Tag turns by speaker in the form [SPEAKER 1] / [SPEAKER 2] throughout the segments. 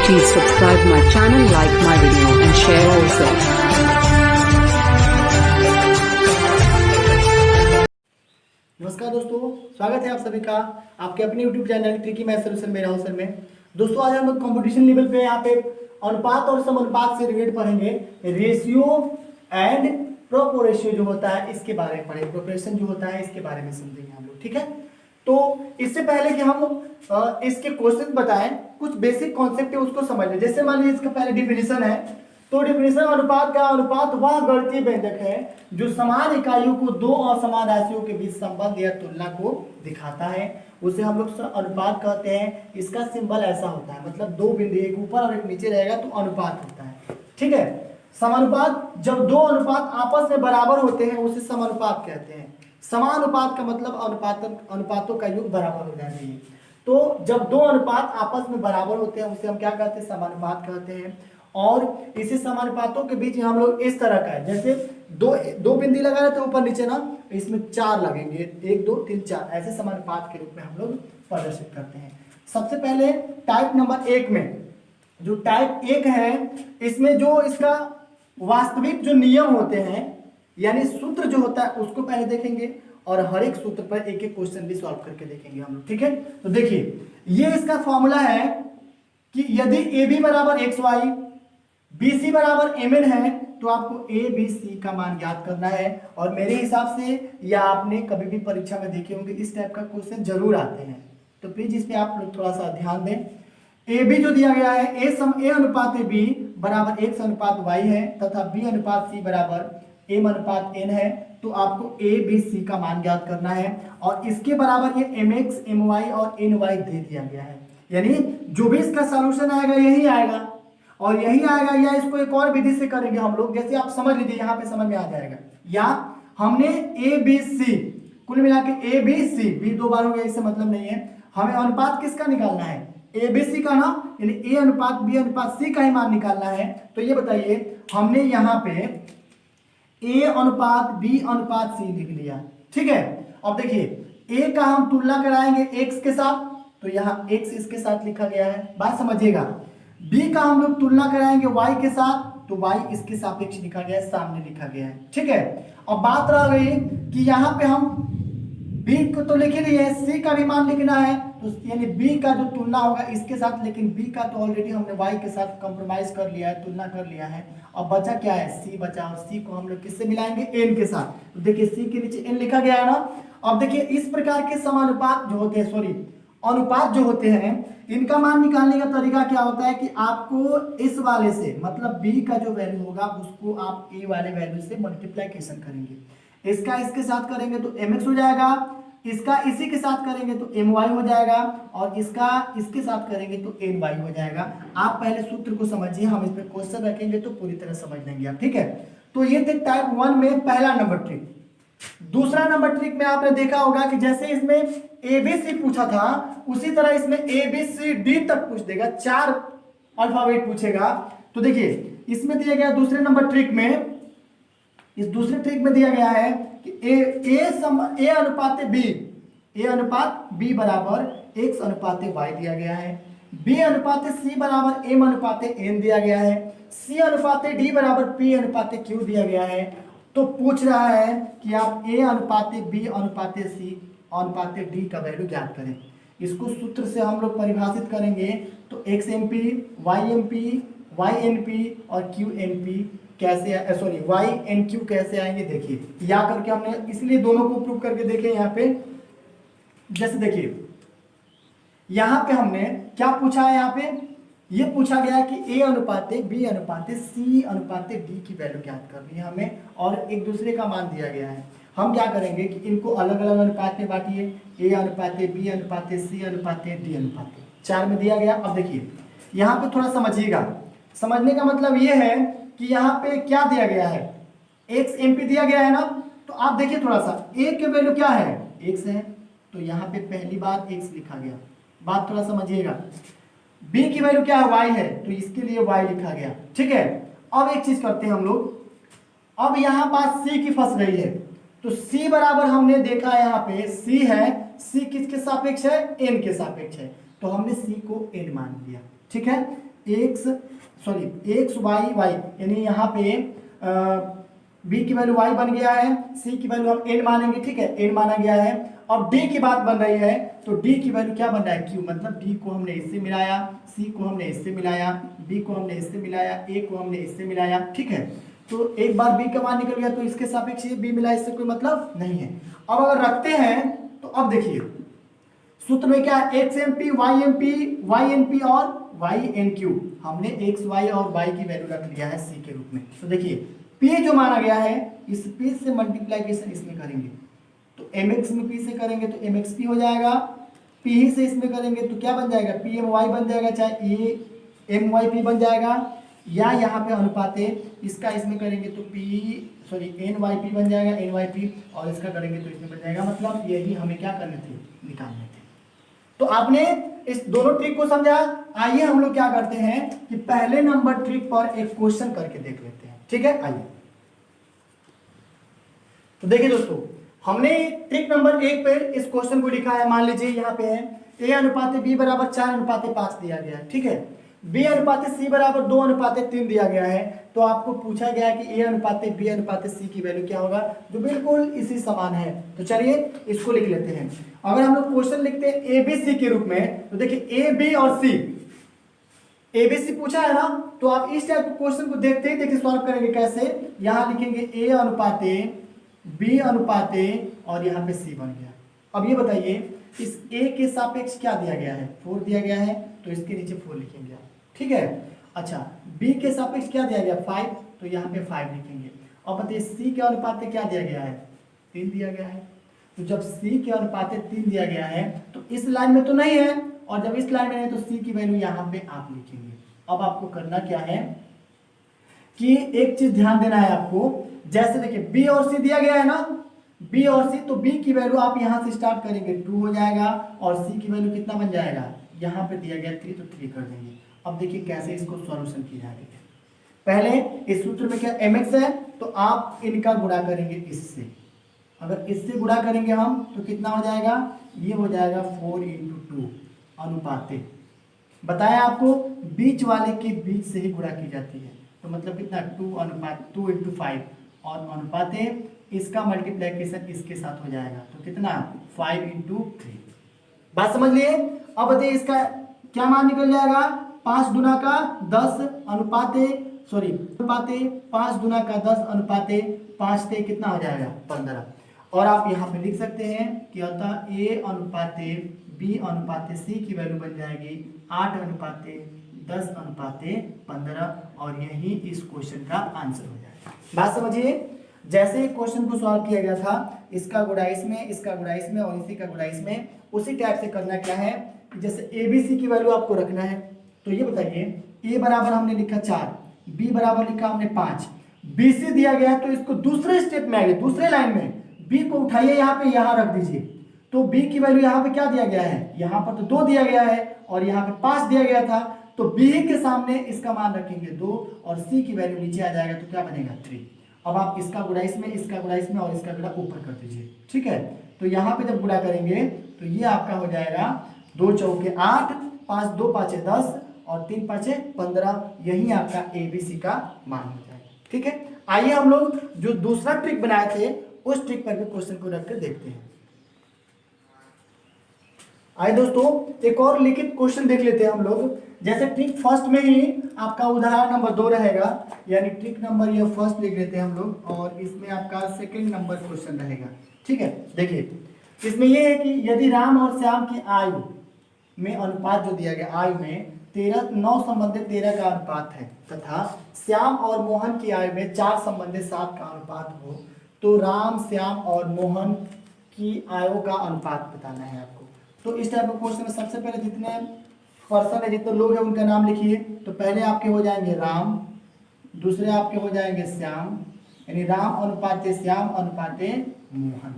[SPEAKER 1] Please subscribe my channel, like my video and share also.
[SPEAKER 2] नमस्कार दोस्तों, स्वागत है आप सभी का आपके अपने YouTube channel tricky math solution मेरा हाउस में। दोस्तों आज हम लोग कंपटीशन लेवल पे यहाँ पे अनुपात और समानुपात से रिलेटेड पढ़ेंगे। रेशियो एंड प्रोपोर्शन जो होता है इसके बारे में पढ़ेंगे। प्रोपोर्शन जो होता है इसके बारे में समझेंगे हम लोग, ठीक है। तो इससे पहले कि हम इसके क्वेश्चन बताएं, कुछ बेसिक कॉन्सेप्ट है उसको समझ लें। जैसे मान लीजिए इसका पहले डिफिनेशन है, तो डिफिनेशन अनुपात का, अनुपात वह गणितीय व्यंजक है जो समान इकाइयों को दो असमान राशियों के बीच संबंध या तुलना को दिखाता है, उसे हम लोग अनुपात कहते हैं। इसका सिंबल ऐसा होता है, मतलब दो बिंदु एक ऊपर और एक नीचे रहेगा तो अनुपात होता है, ठीक है। समानुपात, जब दो अनुपात आपस में बराबर होते हैं उसे समानुपात कहते हैं। समानुपात का मतलब अनुपातों का योग बराबर हो जाना चाहिए। तो जब दो अनुपात आपस में बराबर होते हैं उसे हम क्या कहते हैं, समानुपात कहते हैं। और इसी समानुपातों के बीच हम लोग इस तरह का है, जैसे दो बिंदी लगा रहे थे ऊपर नीचे ना, इसमें चार लगेंगे, 1 2 3 4, ऐसे समानुपात के रूप में हम लोग प्रदर्शित करते हैं। सबसे पहले टाइप नंबर 1 में, जो टाइप 1 है, इसमें जो इसका वास्तविक जो नियम होते हैं यानी सूत्र जो होता है उसको पहले देखेंगे और हर एक सूत्र पर एक एक क्वेश्चन भी सॉल्व करके देखेंगे हम लोग, ठीक है। तो देखिए ये इसका फॉर्मूला है कि यदि ए बी बराबर एक्स वाई, बी सी बराबर एम एन है तो आपको ए बी सी का मान ज्ञात करना है। और मेरे हिसाब से या आपने कभी भी परीक्षा में देखे होंगे इस टाइप का क्वेश्चन जरूर आते हैं, तो प्लीज इस पे आप लोग थोड़ा सा ध्यान दें। ए बी जो दिया गया है, ए अनुपात बी बराबर एक्स अनुपात वाई है तथा बी अनुपात सी बराबर एम अनुपात एन है, तो आपको ए बी सी का मान ज्ञात करना है। और इसके बराबर ये एम एक्स एम वाई और एन वाई दे दिया गया है, यानी जो भी इसका सॉल्यूशन आएगा यही आएगा और यही आएगा, या इसको एक और विधि से करेंगे हम लोग, जैसे आप समझ लीजिए यहाँ पे समझ में आ जाएगा। या हमने ए बी सी कुल मिला के ए बी सी, बी दो बार हो गया इससे मतलब नहीं है, हमें अनुपात किसका निकालना है, ए बी सी का ना, यानी ए अनुपात बी अनुपात सी का ही मान निकालना है। तो ये बताइए हमने यहाँ पे ए अनुपात बी अनुपात सी लिख लिया, ठीक है। अब देखिए ए का हम तुलना कराएंगे एक्स के साथ, तो यहाँ एक्स इसके साथ लिखा गया है, बात समझिएगा। बी का हम लोग तुलना कराएंगे वाई के साथ, तो वाई इसके सापेक्ष लिखा गया है, सामने लिखा गया है, ठीक है। अब बात रह गई कि यहाँ पे हम बी को तो लिख ही लिए, सी का भी मान लिखना है, तो यानी बी का जो तुलना होगा इसके साथ, लेकिन बी का तो ऑलरेडी हमने वाई के साथ कंप्रोमाइज कर लिया है, तुलना कर लिया है। अब बचा क्या है, सी बचा, और सी को हम लोग किससे मिलाएंगे, एन के साथ। तो देखिए सी के नीचे एन लिखा गया है ना। अब देखिए इस प्रकार के समानुपात जो होते हैं, अनुपात जो होते हैं, इनका मान निकालने का तरीका क्या होता है कि आपको इस वाले से, मतलब b का जो वैल्यू होगा उसको आप a वाले वैल्यू से मल्टीप्लिकेशन करेंगे। इसका इसके साथ करेंगे तो mx हो जाएगा, इसका इसी के साथ करेंगे तो my हो जाएगा, और इसका इसके साथ करेंगे तो ny हो जाएगा। आप पहले सूत्र को समझिए, हम इस पे क्वेश्चन रखेंगे तो पूरी तरह समझ लेंगे आप, ठीक है। तो ये थे टाइप 1 में पहला नंबर ट्रिक। दूसरा नंबर ट्रिक में आपने देखा होगा कि जैसे इसमें ए बी सी पूछा था उसी तरह इसमें ए बी सी डी तक पूछ देगा, 4 अल्फाबेट पूछेगा। तो देखिए इसमें दिया गया दूसरे नंबर ट्रिक में, इस दूसरे ट्रिक में दिया गया है कि ए अनुपात बी बराबर एक्स अनुपात वाई दिया गया है, बी अनुपात सी बराबर एम अनुपात एन दिया गया है, सी अनुपात डी बराबर पी अनुपात क्यू दिया गया है। तो पूछ रहा है कि आप ए अनुपात बी अनुपात सी अनुपात डी का वैल्यू ज्ञात करें। इसको सूत्र से हम लोग परिभाषित करेंगे तो X M P, Y M P, Y N P और क्यू एन पी कैसे, सॉरी वाई एन क्यू कैसे आएंगे, देखिए या करके हमने इसलिए दोनों को प्रूव करके देखे यहाँ पे। जैसे देखिए यहाँ पे हमने क्या पूछा है, यहाँ पे ये पूछा गया है कि ए अनुपात बी अनुपात सी अनुपात डी की वैल्यू ज्ञात करनी है हमें, और एक दूसरे का मान दिया गया है। हम क्या करेंगे कि इनको अलग अलग अनुपात में बांटिए, ए अनुपात बी अनुपात सी अनुपात डी अनुपात 4 में दिया गया। अब देखिए यहाँ पे थोड़ा समझिएगा, समझने का मतलब ये है कि यहाँ पे क्या दिया गया है, एक्स एम पी दिया गया है ना। तो आप देखिए थोड़ा सा, ए के वैल्यू क्या है, एक्स है, तो यहाँ पे पहली बार एक्स लिखा गया, बात थोड़ा समझिएगा। बी की वैल्यू क्या है, वाई है, तो इसके लिए वाई लिखा गया, ठीक है। अब एक चीज करते हैं हम लोग, अब यहाँ बात सी की फंस रही है, तो सी बराबर हमने देखा यहाँ पे सी है, सी किसके सापेक्ष है, एन के सापेक्ष है, तो हमने सी को एन मान लिया, ठीक है। एक्स वाई वाई, यानी यहाँ पे बी की वैल्यू वाई बन गया है, सी की वैल्यू हम एन मानेंगे, ठीक है, एन माना गया है। अब डी की बात बन रही है, तो डी की वैल्यू क्या बन रहा है, क्यू, मतलब डी को हमने इससे मिलाया, सी को हमने इससे मिलाया, बी को हमने इससे मिलाया, ए को हमने इससे मिलाया, ठीक है। तो एक बार बी का मान निकल गया तो इसके सापेक्ष ये बी मिला, इससे कोई मतलब नहीं है। अब अगर रखते हैं तो अब देखिए सूत्र में क्या है, X M P Y N P और वाई एन क्यू, हमने एक्स वाई और वाई की वैल्यू रख लिया है सी के रूप में। तो देखिए पी जो माना गया है, इस पी से मल्टीप्लाइकेशन इसमें करेंगे तो एम एक्स में पी से करेंगे तो एम एक्स पी हो जाएगा, पी ही से इसमें करेंगे तो क्या बन जाएगा, पी एम वाई बन जाएगा, चाहे ए एम वाई पी बन जाएगा, या यहाँ पे अनुपात है इसका इसमें करेंगे तो एन वाई पी बन जाएगा, एन वाई पी, और इसका करेंगे तो इसमें बन जाएगा। मतलब यही हमें क्या करने थे, निकालने थे। तो आपने इस दोनों ट्रिक को समझा। आइए हम लोग क्या करते हैं कि पहले नंबर ट्रिक पर एक क्वेश्चन करके देख लेते हैं, ठीक है। आइए तो देखिए दोस्तों, हमने ट्रिक नंबर 1 पे इस क्वेश्चन को लिखा है। मान लीजिए यहाँ पे है ए अनुपात बी बराबर 4:5 दिया गया है, ठीक है। बी अनुपात सी बराबर 2:3 दिया गया है। तो आपको पूछा गया है कि ए अनुपात बी अनुपात सी की वैल्यू क्या होगा, जो बिल्कुल इसी समान है। तो चलिए इसको लिख लेते हैं। अगर हम लोग क्वेश्चन लिखते हैं ए बी सी के रूप में, तो देखिए ए बी और सी, ए बी सी पूछा है ना, तो आप इस टाइप के क्वेश्चन को देखते ही देखिए सॉल्व करेंगे कैसे। यहाँ लिखेंगे ए अनुपात बी अनुपात और यहाँ पे सी बन गया। अब ये बताइए इस ए के सापेक्ष क्या दिया गया है, 4 दिया गया है, तो इसके नीचे 4 लिखेंगे, ठीक है। अच्छा, बी के सापेक्ष क्या दिया गया, 5, तो यहाँ पे 5 लिखेंगे। अब बताइए सी के अनुपात क्या दिया गया है, 3 दिया गया है। तो जब सी के अनुपात 3 दिया गया है तो इस लाइन में तो नहीं है, और जब इस लाइन में नहीं तो सी की वैल्यू यहाँ पे आप लिखेंगे। अब आपको करना क्या है कि एक चीज ध्यान देना है आपको, जैसे देखिए बी और सी दिया गया है ना, बी और सी, तो बी की वैल्यू आप यहां से स्टार्ट करेंगे 2 हो जाएगा, और सी की वैल्यू कितना बन जाएगा, यहाँ पे दिया गया 3, तो 3 कर देंगे। अब देखिए कैसे इसको सॉल्यूशन किया जाएगा। पहले इस सूत्र में क्या mx है, तो आप इनका गुणा करेंगे इससे। अगर इससे गुणा करेंगे हम तो कितना हो जाएगा, ये हो जाएगा 4 × 2 अनुपात। बताया आपको बीच वाले के बीच से ही गुणा की जाती है, तो मतलब कितना 2 × 5, और अनुपात इसका मल्टीप्लिकेशन इसके साथ हो जाएगा, तो कितना 5 × 3। बात समझ लिए। अब बताइए इसका क्या मान निकल जाएगा, 5 गुना का 10 अनुपात 5 गुना का 10 अनुपात 5 से कितना हो जाएगा 15। और आप यहाँ पे लिख सकते हैं कि अतः ए अनुपात बी अनुपात सी की वैल्यू बन जाएगी 8:10:15, और यही इस क्वेश्चन का आंसर हो जाएगा। बात समझिए। जैसे क्वेश्चन को सॉल्व किया गया था, इसका गुणा इसमें, इसका गुणा इसमें और इसी का गुणा इसमें, उसी टाइप से करना क्या है, जैसे ए बी सी की वैल्यू आपको रखना है। तो ये बताइए ए बराबर हमने लिखा 4, बी बराबर लिखा हमने 5, बी सी दिया गया है, तो इसको दूसरे स्टेप में आइए, दूसरे लाइन में बी को उठाइए, यहाँ पे यहाँ रख दीजिए। तो बी की वैल्यू यहाँ पे क्या दिया गया है, यहाँ पर तो 2 दिया गया है और यहाँ पे 5 दिया गया था, तो बी के सामने इसका मान रखेंगे 2 और सी की वैल्यू नीचे आ जाएगा, तो क्या बनेगा 3। अब आप इसका गुणा इसमें, इसका गुणा इसमें और इसका गुणा ऊपर कर दीजिए, ठीक है। तो यहाँ पे जब गुणा करेंगे तो ये आपका हो जाएगा 2 चौके 8, 5 2 5 10 और 3 5 15, यही आपका ABC का मान हो जाएगा, ठीक है। आइए हम लोग जो दूसरा ट्रिक बनाए थे उस ट्रिक पर भी क्वेश्चन को रख कर देखते हैं। आइए दोस्तों एक और लिखित क्वेश्चन देख लेते हैं हम लोग। जैसे ट्रिक फर्स्ट में ही आपका उदाहरण नंबर 2 रहेगा, यानी ट्रिक नंबर ये फर्स्ट लिख लेते हैं हम लोग, और इसमें आपका सेकंड नंबर क्वेश्चन रहेगा, ठीक है। देखिए इसमें ये है कि यदि राम और श्याम की आयु में अनुपात जो दिया गया, आयु में 9 संबंधित 13 का अनुपात है, तथा श्याम और मोहन की आयु में 4 संबंधित 7 का अनुपात हो, तो राम श्याम और मोहन की आयु का अनुपात बताना है आपको। तो इस टाइप का क्वेश्चन में सबसे पहले जितने पर्सन है, जितने लोग हैं उनका नाम लिखिए। तो पहले आपके हो जाएंगे राम, दूसरे आपके हो जाएंगे श्याम, यानी राम अनुपात श्याम अनुपात मोहन।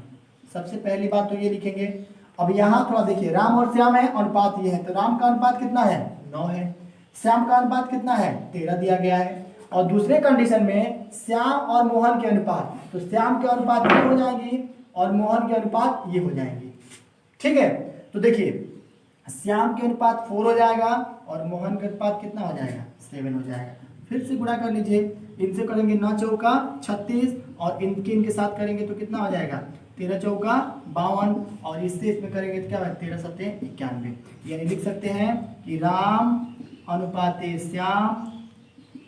[SPEAKER 2] सबसे पहली बात तो ये लिखेंगे। अब यहाँ थोड़ा देखिए, राम और श्याम है, अनुपात ये है, तो राम का अनुपात कितना है 9 है, श्याम का अनुपात कितना है 13 दिया गया है। और दूसरे कंडीशन में श्याम और मोहन के अनुपात, तो श्याम के अनुपात ये हो जाएंगी और मोहन के अनुपात ये हो जाएंगी, ठीक है। तो देखिए श्याम के अनुपात 4 हो जाएगा और मोहन के अनुपात कितना हो जाएगा 7 हो जाएगा। फिर से गुणा कर लीजिए, इनसे करेंगे 9 चौका 36 और इनके साथ करेंगे तो कितना हो जाएगा 13 चौका 52 और इससे इसमें करेंगे तो क्या होगा 13 सत्ते 91। यानी लिख सकते हैं कि राम अनुपाते श्याम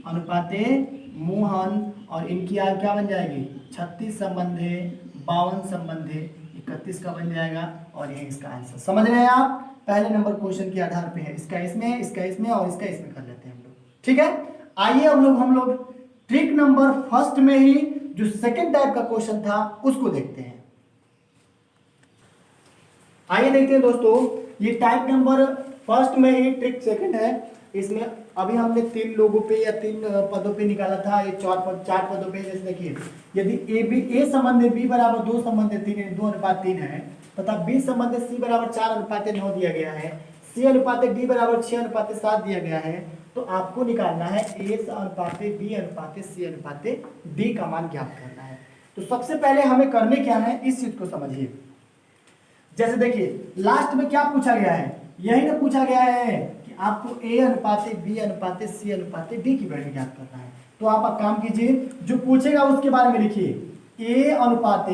[SPEAKER 2] अनुपाते मोहन और इनकी आयु क्या बन जाएगी 36 संबंधे 52 संबंधे 31 का बन जाएगा और यही इसका आंसर। समझ रहे हैं आप, पहले नंबर क्वेश्चन के आधार पे है, इसका इसमें इसका इसमें और इसका इसमें कर लेते हैं हम लोग। ठीक है, आइए हम लोग ट्रिक नंबर फर्स्ट में ही जो सेकंड टाइप का क्वेश्चन था उसको देखते हैं। आइए देखते हैं दोस्तों, ये टाइप नंबर फर्स्ट में ही ट्रिक सेकंड है। इसमें अभी हमने 3 लोगों पे या 3 पदों पे निकाला था, ये 4 पदों पे। जैसे देखिए, यदि ए संबंध बी बराबर 2 संबंध 3 यानी 2 अनुपात 3 है तथा बी संबंध सी बराबर 4 अनुपात 9 दिया गया है, सी अनुपात डी बराबर 6 अनुपात 7 दिया गया है, तो आपको निकालना है ए अनुपात बी अनुपात सी अनुपात डी का मान ज्ञात करना है। तो सबसे पहले हमें करने क्या है, इस चीज को समझिए। जैसे देखिए लास्ट में क्या पूछा गया है, यही ना पूछा गया है कि आपको ए अनुपात बी अनुपात सी अनुपात डी की वैल्यू ज्ञात करना है। तो आप एक काम कीजिए, जो पूछेगा उसके बारे में लिखिए ए अनुपात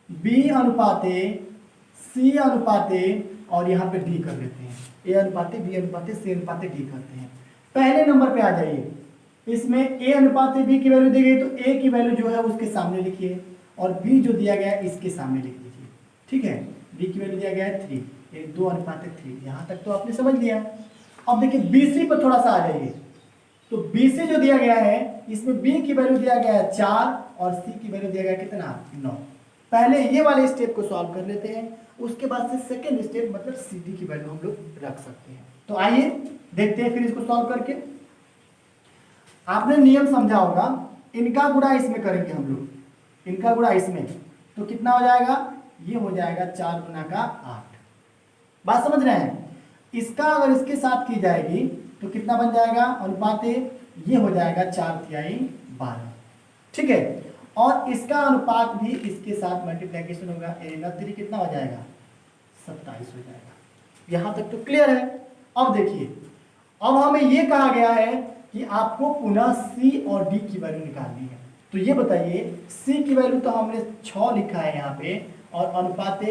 [SPEAKER 2] बी अनुपात सी अनुपात और यहाँ पे डी कर देते हैं, ए अनुपात बी अनुपात सी अनुपात डी करते हैं। पहले नंबर पे आ जाइए, इसमें ए अनुपात बी की वैल्यू दी गई तो ए की वैल्यू जो है उसके सामने लिखिए और बी जो दिया गया है इसके सामने लिख दीजिए। ठीक है, बी की वैल्यू दिया गया है 3, ये 2 अनुपात 3, यहाँ तक तो आपने समझ लिया। अब देखिए बीसी पर थोड़ा सा आ जाइए, तो बीसी जो दिया गया है इसमें बी की वैल्यू दिया गया है 4 और सी की वैल्यू दिया गया कितना 9। पहले ये वाले स्टेप को सॉल्व कर लेते हैं, उसके बाद से सेकेंड स्टेप मतलब सी डी की वैल्यू हम लोग रख सकते हैं। तो आइए देखते हैं फिर इसको सॉल्व करके। आपने नियम समझा होगा, इनका गुणा इसमें करेंगे हम लोग, इनका गुणा इसमें, तो कितना हो जाएगा, ये हो जाएगा 4 गुना का 8। बात समझ रहे हैं, इसका अगर इसके साथ की जाएगी तो कितना बन जाएगा अनुपात, ये हो जाएगा 4 तिहाई 12। ठीक है, और इसका अनुपात भी इसके साथ मल्टीप्लिकेशन होगा, 3 कितना हो जाएगा 27 हो जाएगा। यहां तक तो क्लियर है। अब देखिए, अब हमें ये कहा गया है कि आपको पुनः सी और डी की वैल्यू निकालनी है। तो ये बताइए, सी की वैल्यू तो हमने 6 लिखा है यहाँ पे और अनुपात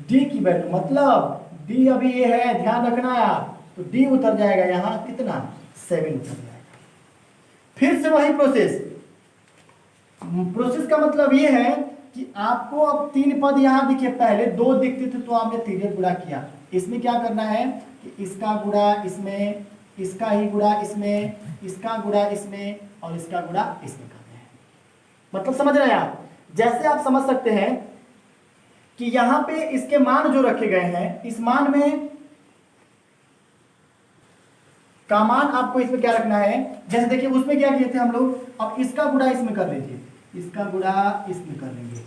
[SPEAKER 2] डी की वैल्यू मतलब डी अभी ये है, ध्यान रखना है आप, तो डी उतर जाएगा यहाँ कितना 7 उतर जाएगा। फिर से वही प्रोसेस का मतलब ये है कि आपको अब 3 पद यहाँ दिखे, पहले 2 दिखते थे तो आपने 3 गुणा किया। इसमें क्या करना है कि इसका गुणा इसमें, इसका ही गुणा इसमें, इसका गुणा इसमें और इसका गुणा इसमें करना है। मतलब समझ रहे हैं आप, जैसे आप समझ सकते हैं कि यहाँ पे इसके मान जो रखे गए हैं, इस मान में का मान आपको इसमें क्या रखना है। जैसे देखिए उसमें क्या किए थे हम लोग, अब इसका गुणा इसमें कर लीजिए, इसका गुणा इसमें कर लेंगे।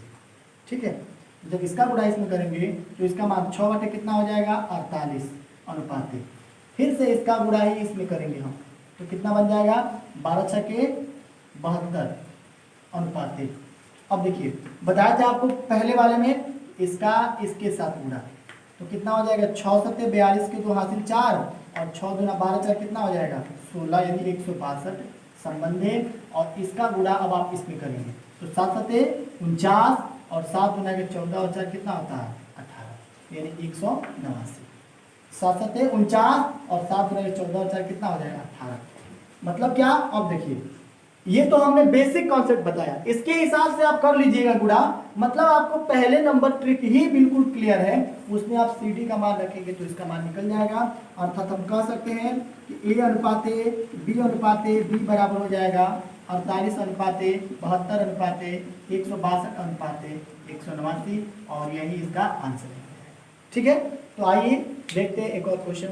[SPEAKER 2] ठीक है, जब इसका गुणा इसमें करेंगे तो इसका मान 6 बटे कितना हो जाएगा 48 अनुपात। फिर से इसका गुणा ही इसमें करेंगे हम, तो कितना बन जाएगा 12 छके 72 अनुपात। अब देखिए बताया था आपको पहले वाले में, इसका इसके साथ गुणा तो कितना हो जाएगा 6 सत्ते 42 के 2 हासिल 4 और 6 दूना 12 4 कितना हो जाएगा 16 यानी 162 संबंधे। और इसका गुणा अब आप इसमें करेंगे तो 7 सत्ते 49 और 7 गुना के 14 और 4 कितना होता है 18 यानी 189। 7 सत्ते 49 और 7 गुना के 14 और 4 कितना हो जाएगा 18। मतलब क्या, अब देखिए ये तो हमने बेसिक कॉन्सेप्ट बताया, इसके हिसाब से आप कर लीजिएगा गुणा। मतलब आपको पहले नंबर ट्रिक ही बिल्कुल क्लियर है, उसमें आप सी डी का मान रखेंगे तो इसका मान निकल जाएगा। अर्थात हम कह सकते हैं कि ए अनुपात बी अनुपात बी बराबर हो जाएगा 48 अनुपात 72 अनुपात 162 अनुपात 189 और यही इसका आंसर है। ठीक है, तो आइए देखते हैं एक और क्वेश्चन।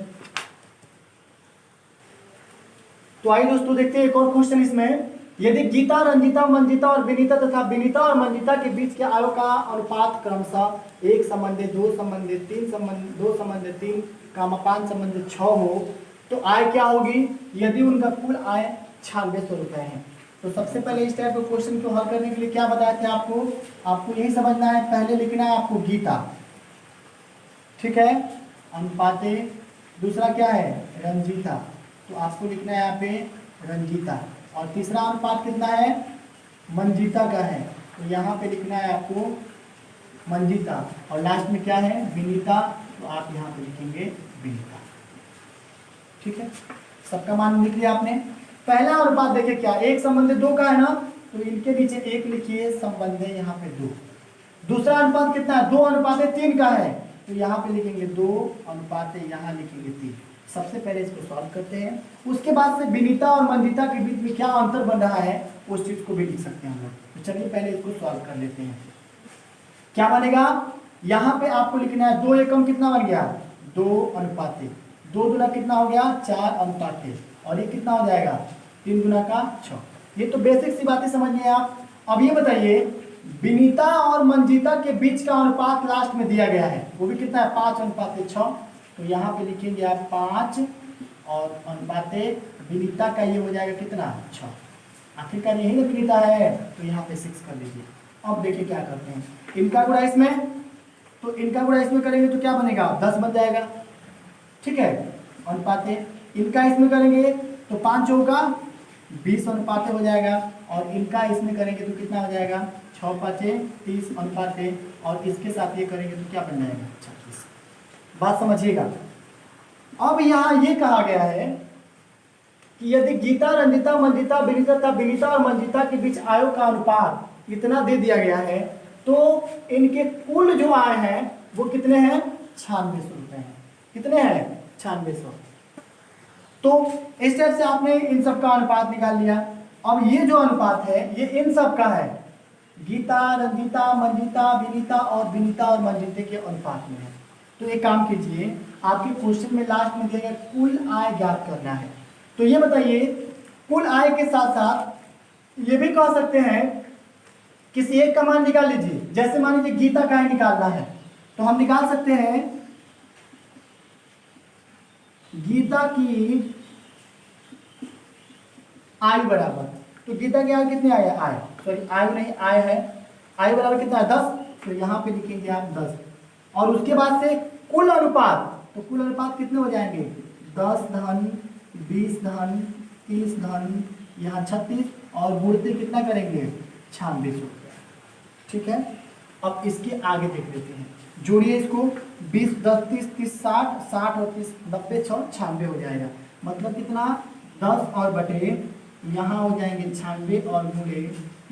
[SPEAKER 2] तो आइए दोस्तों देखते हैं एक और क्वेश्चन। इसमें यदि गीता, रंजिता, मंजिता और विनीता तथा विनीता और मंजिता के बीच के आयों का अनुपात क्रमशः 1 संबंधित 2 संबंधित 3 संबंधित 2 संबंधित 3 5 संबंधित 6 हो तो आय क्या होगी यदि उनका कुल आय 9600 रुपए है। तो सबसे पहले इस टाइप के क्वेश्चन को हल करने के लिए क्या बताया था आपको यही समझना है। पहले लिखना है आपको गीता, ठीक है, अनुपाते, दूसरा क्या है रंजीता, तो आपको लिखना है यहाँ पे रंजीता। और तीसरा अनुपात कितना है मंजीता का है, तो यहाँ पे लिखना है आपको मंजीता। और लास्ट में क्या है विनीता, तो आप यहाँ पे लिखेंगे विनीता। ठीक है, सबका मान लिख लिया आपने। पहला अनुपात देखिए क्या, एक संबंध दो का है ना, तो इनके नीचे एक लिखिए, संबंध यहाँ पे दो। दूसरा अनुपात कितना है, 2:3 का है, तो यहाँ पे लिखेंगे 2:, यहाँ लिखेंगे 3। सबसे पहले इसको सॉल्व करते हैं, उसके बाद से विनीता और मंजिता के बीच में क्या अंतर बन रहा है उस चीज को भी लिख सकते हैं हम लोग। तो चलिए पहले इसको सॉल्व कर लेते हैं। क्या बनेगा, यहाँ पे आपको लिखना है 2 एकम कितना बन गया 2:, 2 गुना कितना हो गया 4:, और ये कितना हो जाएगा 3 गुना का 6। ये तो बेसिक सी बातें समझिए आप। अब ये बताइए विनीता और मंजिता के बीच का अनुपात लास्ट में दिया गया है, वो भी कितना है 5:6। तो यहाँ पे लिखेंगे आप 5 और अनुपाते विनीता का ये हो जाएगा कितना 6। आखिरकार यही ना विनीता है, तो यहाँ पे 6 कर लीजिए। अब देखिए क्या करते हैं, इनका गुणा इसमें, तो इनका गुणा इसमें करेंगे तो क्या बनेगा 10 बन जाएगा। ठीक है, अनुपाते इनका इसमें करेंगे तो 5 चौका 20 अनुपाते हो जाएगा, और इनका इसमें करेंगे तो कितना हो जाएगा 6×5 30 अनुपाते, और इसके साथ ये करेंगे तो क्या बन जाएगा 36। बात समझिएगा। अब यहाँ ये कहा गया है कि यदि गीता रंजिता मंजिता विनीता तथा विनीता और मंजिता के बीच आयों का अनुपात इतना दे दिया गया है, तो इनके कुल जो आय हैं वो कितने हैं 9600 रुपए हैं। कितने हैं 9600। तो इस टाइप से आपने इन सब का अनुपात निकाल लिया। अब ये जो अनुपात है ये इन सब का है, गीता रंजिता मंजिता विनीता और विनीता और मंजिता के अनुपात में है। तो एक काम कीजिए, आपके क्वेश्चन में लास्ट में दिया गया कुल आय ज्ञात करना है, तो ये बताइए कुल आय के साथ साथ ये भी कह सकते हैं किसी एक का मान निकाल लीजिए। जैसे मान लीजिए गीता का ही निकालना है, तो हम निकाल सकते हैं गीता की आय बराबर, तो गीता की आय कितनी आय है, आय सॉरी आय नहीं आय है, आय बराबर कितना है 10, तो यहाँ पे लिखेंगे आप 10। और उसके बाद से कुल अनुपात, तो कुल अनुपात कितने हो जाएंगे 10 धन 20 धन 30 धन, यहाँ 36, और गुणते कितना करेंगे 9600 रुपया। ठीक है, अब इसके आगे देख लेते हैं, जोड़िए इसको 20 10 30 30 60 60 और 30 90 6 96 हो जाएगा। मतलब कितना 10 और बटे यहाँ हो जाएंगे 96 और गुणे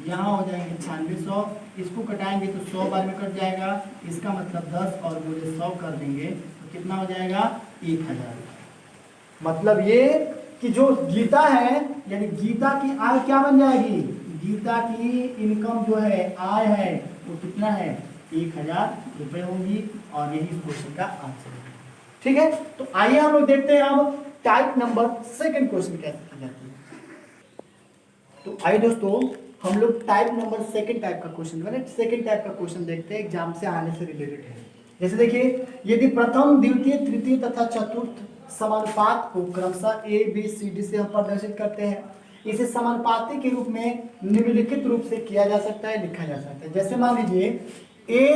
[SPEAKER 2] यहाँ हो जाएंगे 9600। इसको कटाएंगे तो 100 बार में कट जाएगा, इसका मतलब 10 और गुणे 100 कर देंगे तो कितना हो जाएगा 1000। मतलब ये कि जो गीता है यानी गीता की आय क्या बन जाएगी, गीता की इनकम जो है आय है वो कितना है 1000 रुपये होगी, और यही इस क्वेश्चन का आंसर है। ठीक है, तो आइए हम लोग देखते हैं अब टाइप नंबर 2 क्वेश्चन कैसे की जाती है। तो आइए दोस्तों हम लोग टाइप नंबर 2 टाइप का क्वेश्चन मतलब 2 टाइप का क्वेश्चन देखते हैं, एग्जाम से आने से रिलेटेड है। जैसे देखिए यदि प्रथम द्वितीय तृतीय तथा चतुर्थ समानुपात को क्रमशः ए बी सी डी से हम प्रदर्शित करते हैं, इसे समानुपाती के रूप में निम्नलिखित रूप से किया जा सकता है, लिखा जा सकता है। जैसे मान लीजिए ए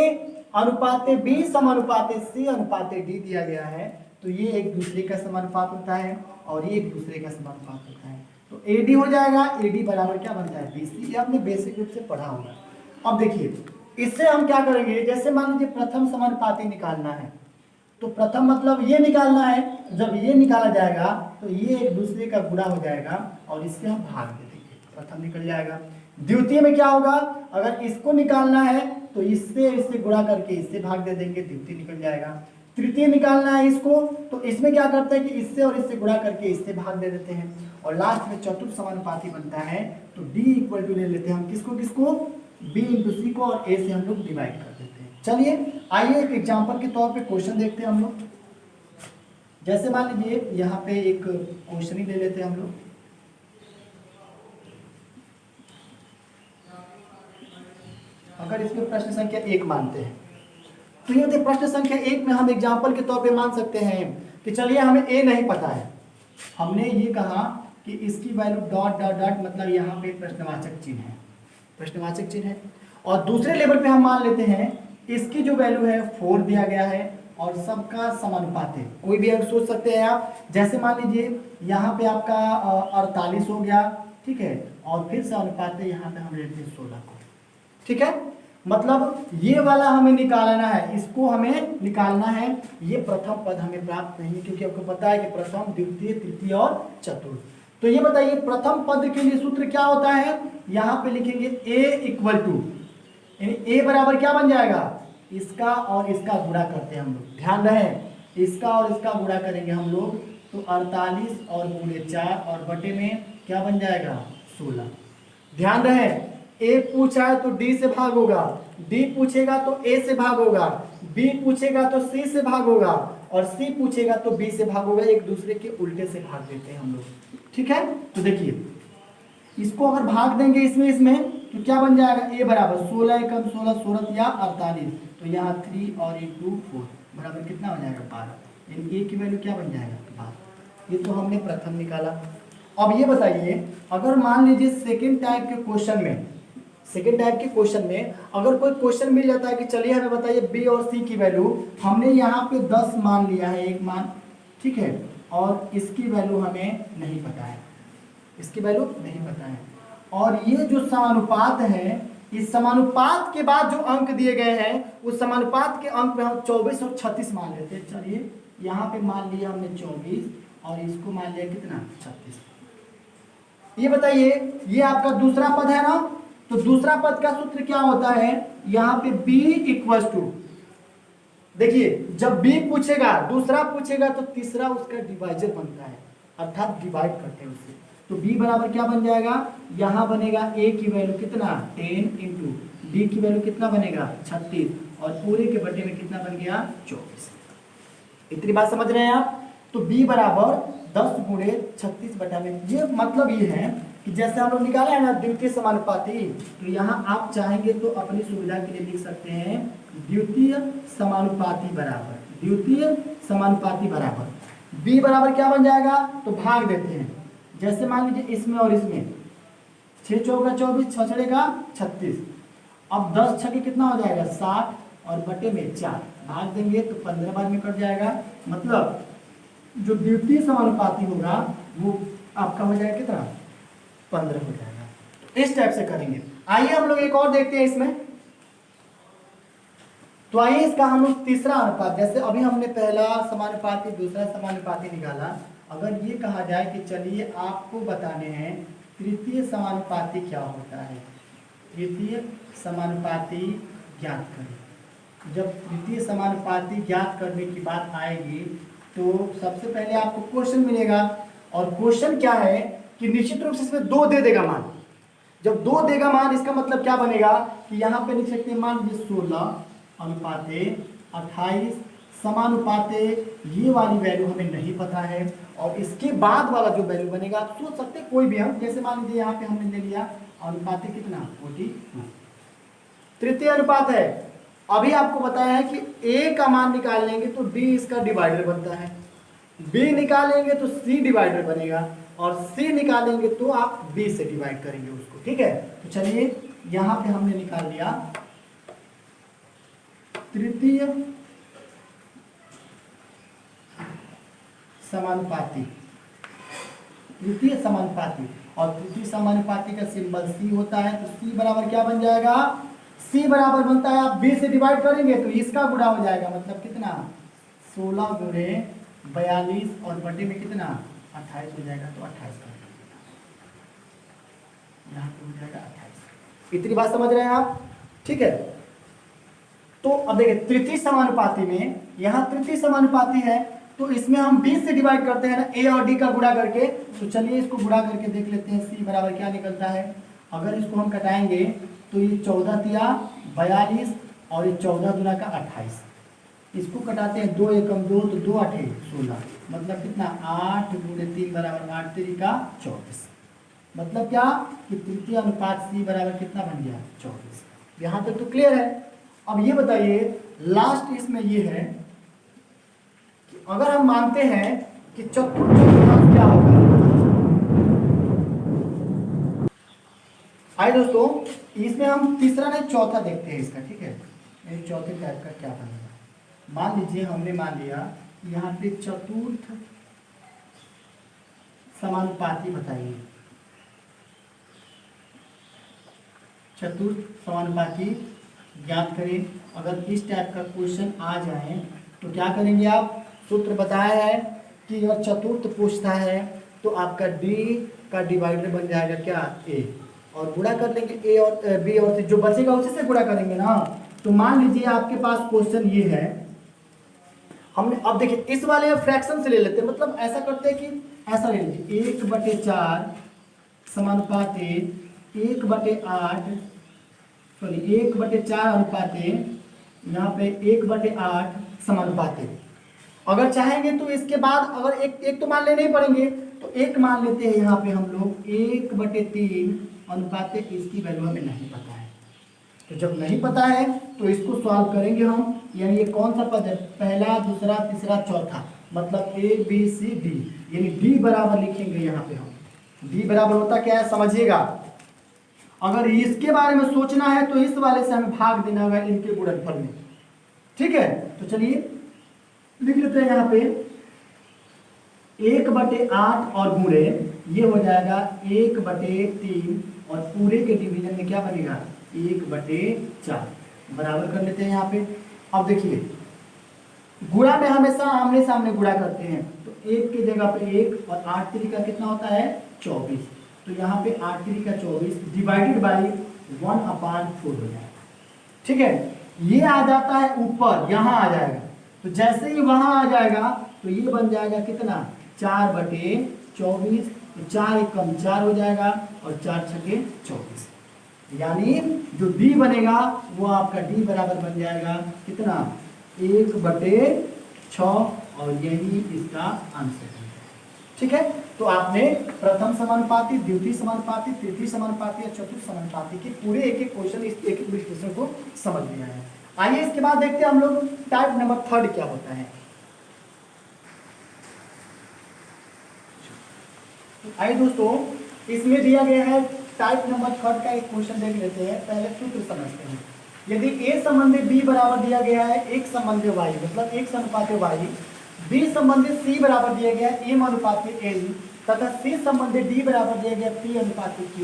[SPEAKER 2] अनुपाते बी समानुपाते सी अनुपाते डी दिया गया है, तो ये एक दूसरे का समानुपात होता है और ये एक दूसरे का समानुपात होता है। तो ए डी हो जाएगा, ए डी बराबर क्या बनता है बी सी, ये आपने बेसिक रूप से पढ़ा होगा। अब देखिए इससे हम क्या करेंगे, जैसे मान लीजिए प्रथम समानुपाती निकालना है, तो प्रथम मतलब ये निकालना है, जब ये निकाला जाएगा तो ये एक दूसरे का गुणा हो जाएगा और इससे हम भाग दे देंगे, प्रथम निकल जाएगा। द्वितीय में क्या होगा, अगर इसको निकालना है तो इससे गुणा करके इससे भाग दे देंगे, द्वितीय निकल जाएगा। तृतीय निकालना है इसको, तो इसमें क्या करते हैं कि इससे और इससे गुणा करके इससे भाग दे देते हैं, और लास्ट में चतुर्थ समानुपाती बनता है, तो D इक्वल टू ले लेते हैं हम किसको किसको B इंटू सी को, और A से हम लोग डिवाइड कर देते हैं। चलिए आइए एक एग्जाम्पल के तौर पे क्वेश्चन देखते हैं हम लोग। जैसे मान लीजिए यहाँ पे एक क्वेश्चन ही ले लेते हैं हम लोग। अगर इसमें प्रश्न संख्या 1 मानते हैं, तो ये प्रश्न संख्या 1 में हम एग्जाम्पल के तौर पे मान सकते हैं कि चलिए हमें A नहीं पता है, हमने ये कहा कि इसकी वैल्यू डॉट डॉट डॉट मतलब यहाँ पे प्रश्नवाचक चिन्ह है, प्रश्नवाचक चिन्ह है। और दूसरे लेवल पे हम मान लेते हैं इसकी जो वैल्यू है 4 दिया गया है और सबका समानुपात है। कोई भी अगर सोच सकते हैं आप, जैसे मान लीजिए यहाँ पे आपका 48 हो गया, ठीक है, और फिर से अनुपात है यहाँ पे हम लेते हैं 16 को, ठीक है। मतलब ये वाला हमें निकालना है, इसको हमें निकालना है। ये प्रथम पद हमें प्राप्त नहीं है, क्योंकि आपको पता है कि प्रथम, द्वितीय, तृतीय और चतुर्थ। तो ये बताइए प्रथम पद के लिए सूत्र क्या होता है, यहाँ पे लिखेंगे a इक्वल टू, यानी a बराबर क्या बन जाएगा, इसका और इसका गुणा करते हैं हम लोग, ध्यान रहे, इसका और इसका गुणा करेंगे हम लोग, तो 48 और गुणे 4 और बटे में क्या बन जाएगा 16। ध्यान रहे, a पूछा है तो d से भाग होगा, d पूछेगा तो a से भाग होगा, b पूछेगा तो c से भाग होगा, और c पूछेगा तो b से भाग होगा। एक दूसरे के उल्टे से भाग देते हैं हम लोग, ठीक है। तो देखिए इसको अगर भाग देंगे इसमें तो क्या बन जाएगा, a बराबर 16 एकम 16 16 या 48, तो यहाँ 3 और 4 बराबर कितना हो जाएगा 12, यानी a की वैल्यू क्या बन जाएगा 12। ये तो हमने प्रथम निकाला। अब ये बताइए, अगर मान लीजिए सेकेंड टाइप के क्वेश्चन में अगर कोई क्वेश्चन मिल जाता है कि चलिए हमें बताइए b और c की वैल्यू, हमने यहाँ पे 10 मान लिया है, एक मान, ठीक है, और इसकी वैल्यू हमें नहीं पता है, इसकी वैल्यू नहीं पता है, और ये जो समानुपात है, इस समानुपात के बाद जो अंक दिए गए हैं उस समानुपात के अंक में हम 24 और 36 मान लेते हैं। चलिए यहाँ पे मान लिया हमने 24 और इसको मान लिया कितना 36। ये बताइए ये आपका दूसरा पद है ना, तो दूसरा पद का सूत्र क्या होता है, यहाँ पे b इक्वल टू, देखिए जब b पूछेगा, दूसरा पूछेगा तो तीसरा उसका डिवाइजर बनता है, अर्थात डिवाइड करते हैं उससे। तो b बराबर क्या बन जाएगा, यहाँ बनेगा a की वैल्यू कितना 10 इंटू d की वैल्यू कितना बनेगा 36, और पूरे के बटे में कितना बन गया 24। इतनी बात समझ रहे हैं आप। तो b बराबर 10 गुणे 36 बटा में, ये मतलब ये है कि जैसे हम लोग निकाले हैं ना द्वितीय समानुपाती, तो यहाँ आप चाहेंगे तो अपनी सुविधा के लिए लिख सकते हैं द्वितीय समानुपाती बराबर b बराबर क्या बन जाएगा, तो भाग देते हैं। जैसे मान लीजिए इसमें और इसमें 6 चौका 24, 6 छड़ेगा 36, अब 10 छके कितना हो जाएगा 60, और बटे में 4 भाग देंगे तो 15 बार में कट जाएगा। मतलब जो द्वितीय समानुपाती होगा वो आपका हो जाएगा कितना 15 हो जाएगा। इस टाइप से करेंगे। आइए हम लोग एक और देखते हैं इसमें। तो आइए इसका हम लोग तीसरा अनुपात, जैसे अभी हमने पहला समानुपाती दूसरा समानुपाती निकाला, अगर ये कहा जाए कि चलिए आपको बताने हैं तृतीय समानुपाती क्या होता है, तृतीय समानुपाती ज्ञात करें। जब तृतीय समानुपाती ज्ञात करने की बात आएगी तो सबसे पहले आपको क्वेश्चन मिलेगा, और क्वेश्चन क्या है कि निश्चित रूप से इसमें 2 दे देगा मान। जब 2 देगा मान, इसका मतलब क्या बनेगा कि यहाँ पे लिख सकते हैं मान 16 अनुपाते 28 समानुपाते, ये वाली वैल्यू हमें नहीं पता है, और इसके बाद वाला जो वैल्यू बनेगा आप सोच सकते हैं कोई भी हम, जैसे मान लीजिए यहाँ पे हमने ले लिया अनुपाते कितना 42, तृतीय अनुपात है। अभी आपको बताया है कि a का मान निकाल लेंगे तो d इसका डिवाइडर बनता है, b निकालेंगे तो c डिवाइडर बनेगा, और c निकालेंगे तो आप b से डिवाइड करेंगे उसको, ठीक है। तो चलिए यहाँ पे हमने निकाल लिया तृतीय समानुपाती, और तृतीय समानुपाती का सिंबल c होता है, तो c बराबर क्या बन जाएगा, c बराबर बनता है आप b से डिवाइड करेंगे तो इसका गुणा हो जाएगा, मतलब कितना 16 गुणे 42 और बटे में कितना 28 हो जाएगा, तो 28 का यहाँ पे हो जाएगा 28। इतनी बात समझ रहे हैं आप, ठीक है। तो अब देखिए तृतीय समानुपाती में, यहाँ तृतीय समानुपाती है तो इसमें हम 20 से डिवाइड करते हैं ना, a और d का गुणा करके। तो चलिए इसको गुणा करके देख लेते हैं c बराबर क्या निकलता है। अगर इसको हम कटाएंगे तो ये 14 तिया 42 और ये 14 दूना का 28, इसको कटाते हैं 2 एकम 2 तो 2 8 16, मतलब कितना 8 गुणे 3 बराबर 8 3 का 24। मतलब क्या कि तृतीय अनुपात c बराबर कितना बन गया 24। यहाँ तक तो क्लियर है। अब ये बताइए लास्ट इसमें ये है कि अगर हम मानते हैं कि चतुर्थ क्या होगा। आइए दोस्तों इसमें हम तीसरा नहीं चौथा देखते हैं इसका, ठीक है, चौथे टाइप का क्या बनेगा। मान लीजिए हमने मान लिया यहाँ पे चतुर्थ समानुपाती बताइए, चतुर्थ समानुपाती ज्ञात करें। अगर इस टाइप का क्वेश्चन आ जाए तो क्या करेंगे आप, सूत्र बताया है कि अगर चतुर्थ पूछता है तो आपका डी का डिवाइडर बन जाएगा क्या, ए, और गुणा कर लेंगे ए और बी और सी, जो बचेगा उसी से गुणा करेंगे ना। तो मान लीजिए आपके पास क्वेश्चन ये है, हमने अब देखिए इस वाले फ्रैक्शन से ले लेते हैं, मतलब ऐसा करते हैं कि ऐसा ले लीजिए 1/4 समानुपात 1/8, सॉरी 1/4 अनुपात यहाँ पे 1/8 समानुपात। अगर चाहेंगे तो इसके बाद अगर एक तो मान लेने ही पड़ेंगे, तो एक मान लेते हैं यहाँ पे हम लोग 1/3 अनुपात, इसकी वैल्यू हमें नहीं पता है। तो जब नहीं पता है तो इसको सॉल्व करेंगे हम, यानी ये कौन सा पद है, पहला दूसरा तीसरा चौथा, मतलब ए बी सी डी, यानी डी बराबर लिखेंगे यहाँ पे हम। डी बराबर होता क्या है समझिएगा, अगर इसके बारे में सोचना है तो इस वाले से हमें भाग देना होगा इनके गुणनफल में, ठीक है। तो चलिए लिख लेते हैं यहाँ पे 1/8 और गुणे ये हो जाएगा 1/3, और पूरे के डिवीजन में क्या बनेगा 1/4, बराबर कर लेते हैं यहाँ पे। अब देखिए गुणा में हमेशा आमने सामने गुणा करते हैं, तो 1 की जगह पे 1 और 8 3 का कितना होता है 24, तो यहाँ पे 8 3 का 24 डिवाइडेड बाई 1/4 हो जाएगा, ठीक है। ये आ जाता है ऊपर, यहाँ आ जाएगा, तो जैसे ही वहां आ जाएगा तो ये बन जाएगा कितना 4/24, तो 4 एक कम 4 हो जाएगा और 4 छके 24, यानी जो डी बनेगा वो आपका डी बराबर बन जाएगा कितना 1/6, और यही इसका आंसर है, ठीक है। तो आपने प्रथम समानुपाती, द्वितीय समानुपाती, तृतीय समानुपाती और चतुर्थ समानुपाती के पूरे एक एक क्वेश्चन, इस एक एक विश्लेषण को समझ लिया है। आइए इसके बाद देखते हैं हम लोग टाइप नंबर 3 क्या होता है। आइए दोस्तों, इसमें दिया गया है टाइप नंबर 3 का एक क्वेश्चन देख लेते हैं। पहले सूत्र समझते हैं। यदि a संबंधी b बराबर दिया गया है एक संबंधी y, मतलब एक अनुपात y, b संबंधी c बराबर दिया गया है m अनुपात n, तथा c संबंधी d बराबर दिया गया p अनुपात q,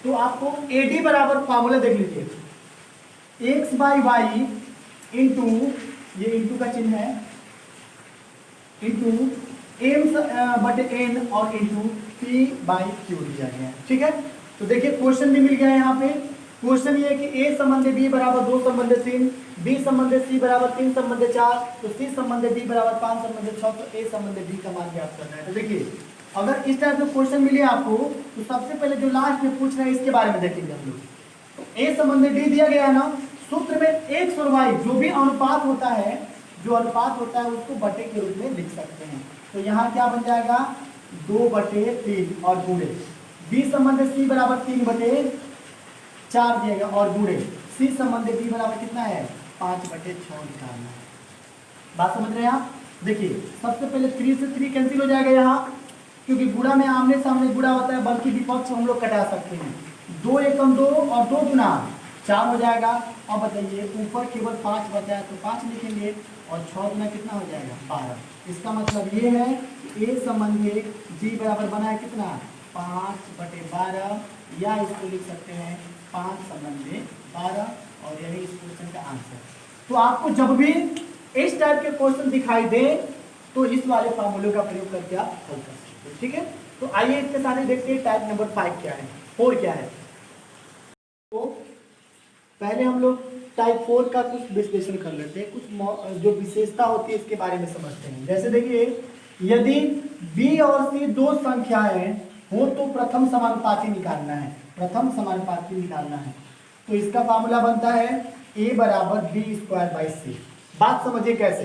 [SPEAKER 2] तो आपको ad बराबर फॉर्मूला देख लीजिए, x/y इंटू, ये इंटू का चिन्ह है, इंटू m/n और इंटू p/q दिया गया है, ठीक है। तो देखिए क्वेश्चन भी मिल गया है यहाँ पे। क्वेश्चन ये है कि a संबंधी b बराबर 2 संबंधी 3, b संबंधी c बराबर 3 संबंधी 4, तो c संबंधी d बराबर 5 संबंधी 6, तो a संबंधी d का मान ज्ञात करना है। तो देखिए अगर इस टाइप का क्वेश्चन मिले आपको, तो सबसे पहले जो लास्ट में पूछ रहे हैं इसके बारे में देखेंगे हम लोग। तो a संबंधी d दिया गया है ना, सूत्र में x और y जो भी अनुपात होता है, जो अनुपात होता है उसको बटे के रूप में लिख सकते हैं। तो यहाँ क्या बन जाएगा 2/3 और गुणे b संबंधी c बराबर 3/4 दिएगा, और गुणे c संबंधी d बराबर कितना है 5/6 निकालना है। बात समझ रहे हैं आप। देखिए सबसे पहले 3 से 3 कैंसिल हो जाएगा यहाँ, क्योंकि गुणा में आमने सामने गुणा होता है, बल्कि विपक्ष हम लोग कटा सकते हैं। 2 एकम 2 और 2 गुना 4 हो जाएगा। अब बताइए ऊपर केवल 5 बचा है, तो 5 लिखेंगे, और 6 गुना कितना हो जाएगा 12। इसका मतलब ये है कि a संबंधी d बराबर बना है कितना 5/12, या इसको लिख सकते हैं 5 संबंधी 12, और यही इस क्वेश्चन का आंसर। तो आपको जब भी इस टाइप के क्वेश्चन दिखाई दे तो इस वाले फार्मूले का प्रयोग करके आप हल कर सकते हैं, ठीक है। तो आइए इसके साथ ही देखते हैं टाइप नंबर 5 क्या है, 4 क्या है। तो पहले हम लोग टाइप 4 का कुछ विश्लेषण कर लेते हैं, कुछ जो विशेषता होती है इसके बारे में समझते हैं। जैसे देखिए यदि b और c दो संख्याएं हो तो प्रथम समानुपाती निकालना है, प्रथम समानुपाती निकालना है। तो इसका फार्मूला बनता है a बराबर b²/c। बात समझिए कैसे,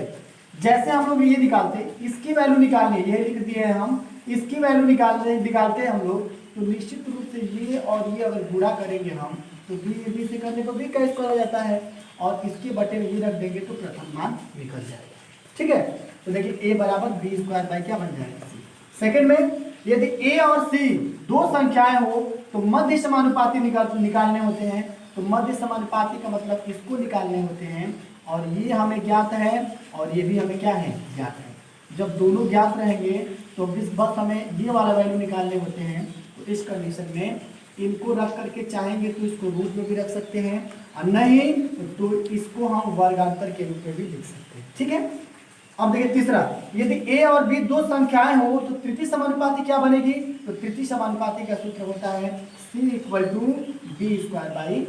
[SPEAKER 2] जैसे हम लोग ये निकालते हैं, इसकी वैल्यू निकालनी है, ये लिख दिए हैं हम, इसकी वैल्यू निकालते हैं हम लोग, तो निश्चित रूप से ये और ये अगर गुणा करेंगे हम, तो b से करने पर b का स्क्वायर हो जाता है, और इसके बटे में ये रख देंगे तो प्रथम मान निकल जाएगा, ठीक है। तो देखिए a बराबर b² क्या बन जाएगा c। सेकंड में यदि a और c दो संख्याएं हो तो मध्य समानुपाती निकालने होते हैं। तो मध्य समानुपाती का मतलब इसको निकालने होते हैं, और ये हमें ज्ञात है और ये भी हमें क्या है, ज्ञात है। जब दोनों ज्ञात रहेंगे तो बस हमें ये वाला वैल्यू निकालने होते हैं। तो इस कंडीशन में इनको रख करके चाहेंगे तो इसको रूट में भी रख सकते हैं और नहीं तो इसको हम वर्गांतर के रूप में भी लिख सकते हैं। ठीक है, अब देखिए तीसरा, यदि a और b दो संख्याएं हो तो तृतीय समानुपाती क्या बनेगी? तो तृतीय समानुपाती का सूत्र होता है c = b²/a।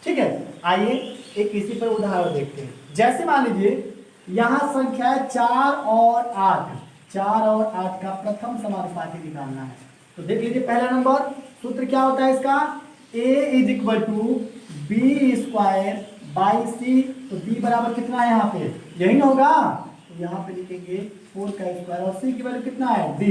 [SPEAKER 2] ठीक है, आइए एक इसी पर उदाहरण देखते हैं। जैसे मान लीजिए यहाँ संख्या है 4 और 8, 4 और 8 का प्रथम समानुपाती निकालना है। तो देख लीजिए पहला नंबर सूत्र क्या होता है इसका, a = b²/c। तो b बराबर कितना है यहाँ पे, यही ना होगा। तो यहाँ पे लिखेंगे 4 का स्क्वायर और c की वैल्यू कितना है, d।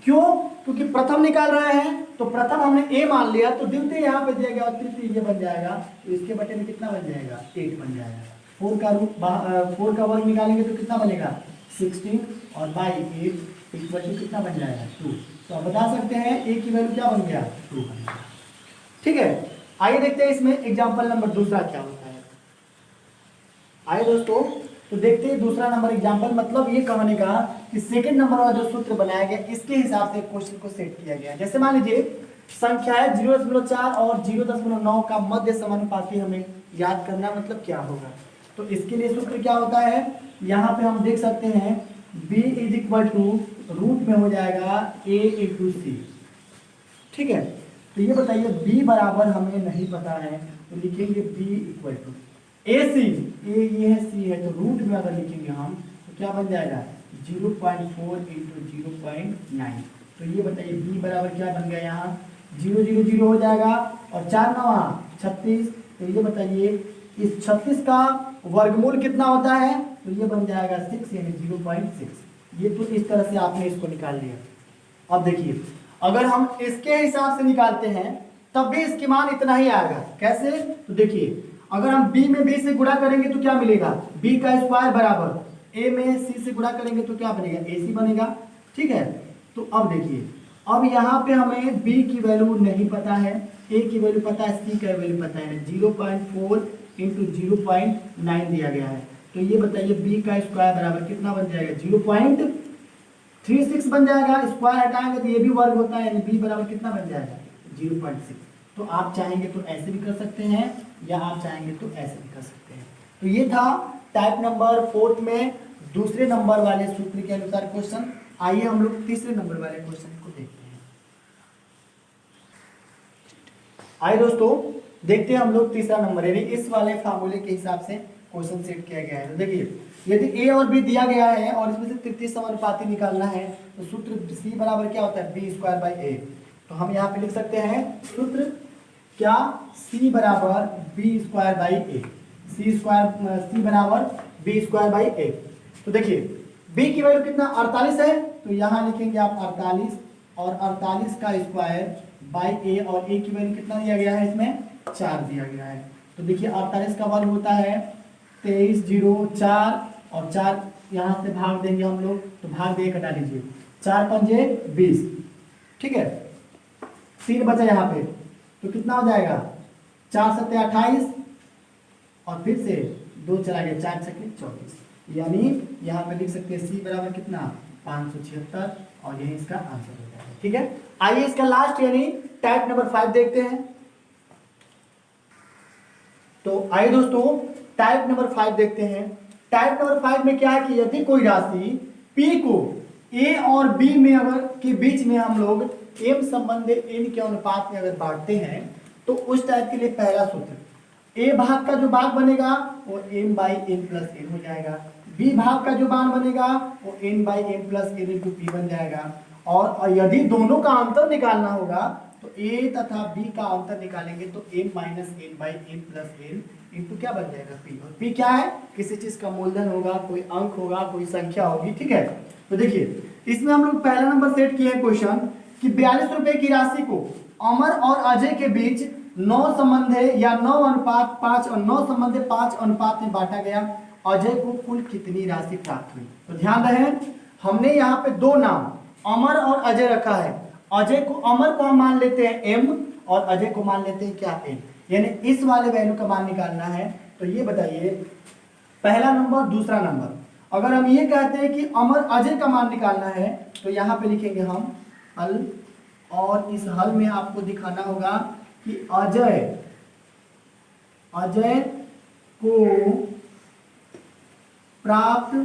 [SPEAKER 2] क्यों? क्योंकि प्रथम निकाल रहे हैं तो प्रथम हमने a मान लिया, तो द्वितीय यहाँ पे दिया गया और तृतीय ये बन जाएगा। तो इसके बटे में कितना बन जाएगा, 8 बन जाएगा। 4 का वर्ग निकालेंगे तो कितना बनेगा, 16 और बाई 8 इक्वल टू कितना बन जाएगा, 2। तो आप बता सकते हैं a की वैल्यू क्या बन गया, 2 बन गया। ठीक है, आइए देखते हैं इसमें एग्जाम्पल नंबर दूसरा क्या होता है। आइए दोस्तों, तो देखते हैं दूसरा नंबर एग्जाम्पल, मतलब ये कहने का कि सेकंड नंबर वाला जो सूत्र बनाया गया इसके हिसाब से क्वेश्चन को सेट किया गया। जैसे मान लीजिए संख्या है 0.4 और 0.9 का मध्य समानुपाती हमें याद करना, मतलब क्या होगा। तो इसके लिए सूत्र क्या होता है, यहाँ पे हम देख सकते हैं b = रूट में हो जाएगा a × c। ठीक है, तो ये बताइए b बराबर हमें नहीं पता है तो लिखेंगे b = AC, ये है c है, तो रूट में अगर लिखेंगे हम तो क्या बन जाएगा 0.4 × 0.9। तो ये बताइए b बराबर क्या बन गया, यहाँ 0 0 0 हो जाएगा और 4 9 36। तो ये बताइए इस 36 का वर्गमूल कितना होता है, तो ये बन जाएगा 6 यानी 0.6। ये तो इस तरह से आपने इसको निकाल लिया। अब देखिए अगर हम इसके हिसाब से निकालते हैं तब भी इसकी मान इतना ही आएगा। कैसे? तो देखिए अगर हम b में b से गुणा करेंगे तो क्या मिलेगा, b का स्क्वायर बराबर a में c से गुणा करेंगे तो क्या बनेगा, ac बनेगा। ठीक है, तो अब देखिए अब यहाँ पे हमें b की वैल्यू नहीं पता है, a की वैल्यू पता है, c का वैल्यू पता है। 0.4 × 0.9 दिया गया है। तो ये बताइए b का स्क्वायर बराबर कितना बन जाएगा, 0.36 बन जाएगा। स्क्वायर हटाएंगे तो ये भी वर्ग होता है, यानी b बराबर कितना बन जाएगा, 0.6। तो आप चाहेंगे तो ऐसे भी कर सकते हैं या आप चाहेंगे तो ऐसे भी कर सकते हैं। तो ये था टाइप नंबर 4 में दूसरे नंबर वाले सूत्र के अनुसार क्वेश्चन। आइए हम लोग तीसरे नंबर वाले क्वेश्चन को देखते हैं। आइए दोस्तों देखते हैं हम लोग तीसरा नंबर, यानी इस वाले फार्मूले के हिसाब से क्वेश्चन सेट किया गया है। तो देखिए यदि a और b दिया गया है और इसमें से तृतीय समानुपाती निकालना है तो सूत्र c बराबर क्या होता है, b²/a। तो हम यहाँ पे लिख सकते हैं सूत्र क्या, c बराबर b²/a, c बराबर b²/a। तो देखिए b की वैल्यू कितना 48 है, तो यहाँ लिखेंगे आप 48 और 48 का स्क्वायर बाई a, और a की वैल्यू कितना दिया गया है, इसमें 4 दिया गया है। तो देखिए 48 का वर्ग होता है 23 0 4 और 4 यहाँ से भाग देंगे हम लोग, तो भाग दे घटा लीजिए, 4 पंजे 20। ठीक है, 3 बचा यहाँ पे तो कितना हो जाएगा, 4 7 28 और फिर से 2 चला गया, 4 छक्के 24। यानी यहाँ पे लिख सकते हैं c बराबर कितना 576 और यही इसका आंसर हो जाएगा। ठीक है, आइए इसका लास्ट यानी टाइप नंबर 5 देखते हैं। तो आइए दोस्तों टाइप नंबर 5 देखते हैं। टाइप नंबर 5 में क्या है कि यदि कोई राशि p को a और b में अगर के बीच में हम लोग m संबंधी n के अनुपात में अगर बांटते हैं तो उस टाइप के लिए पहला सूत्र a भाग का जो भाग बनेगा वो m/n + n हो जाएगा, b भाग का जो भाग बनेगा वो n/m + n × p बन जाएगा। और यदि दोनों का अंतर निकालना होगा तो a तथा b का अंतर निकालेंगे तो m - n/m + n इंटू क्या बन जाएगा p। और p क्या है, किसी चीज का मूलधन होगा, कोई अंक होगा, कोई संख्या होगी। ठीक है, तो देखिए इसमें हम लोग पहला नंबर सेट किए हैं क्वेश्चन कि 42 रुपए की राशि को अमर और अजय के बीच 9 संबंधे या 9:5 और 9 संबंधे 5 अनुपात में बांटा गया। अजय को कुल कितनी राशि प्राप्त हुई। तो ध्यान रहे हमने यहाँ पे दो नाम अमर और अजय रखा है। अजय को, अमर को हम मान लेते हैं m और अजय को मान लेते हैं क्या n, यानी इस वाले वैल्यू का मान निकालना है। तो ये बताइए पहला नंबर दूसरा नंबर। अगर हम ये कहते हैं कि अमर अजय का मान निकालना है तो यहाँ पे लिखेंगे हम हल, और इस हल में आपको दिखाना होगा कि अजय को प्राप्त